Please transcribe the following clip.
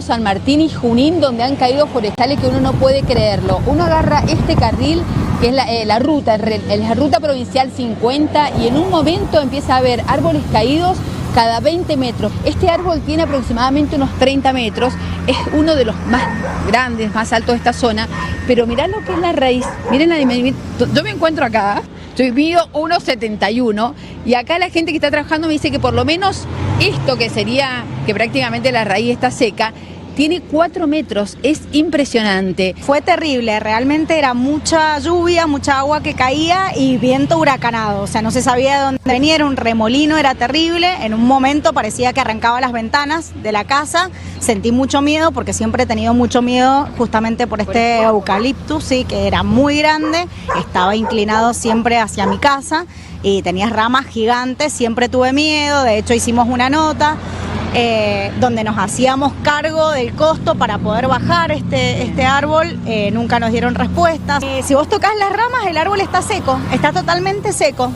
San Martín y Junín, donde han caído forestales que uno no puede creerlo. Uno agarra este carril, que es la ruta provincial 50, y en un momento empieza a haber árboles caídos cada 20 metros. Este árbol tiene aproximadamente unos 30 metros, es uno de los más grandes, más altos de esta zona, pero mirá lo que es la raíz, miren yo me encuentro acá, yo mido 1,71 y acá la gente que está trabajando me dice que por lo menos esto que sería, que prácticamente la raíz está seca, tiene 4 metros, es impresionante. Fue terrible, realmente era mucha lluvia, mucha agua que caía y viento huracanado, o sea, no se sabía de dónde venía, era un remolino, era terrible, en un momento parecía que arrancaba las ventanas de la casa, sentí mucho miedo porque siempre he tenido mucho miedo justamente por este eucaliptus, sí, que era muy grande, estaba inclinado siempre hacia mi casa y tenía ramas gigantes, siempre tuve miedo, de hecho hicimos una nota donde nos hacíamos cargo del costo para poder bajar este árbol, nunca nos dieron respuestas. Si vos tocas las ramas, el árbol está seco, está totalmente seco.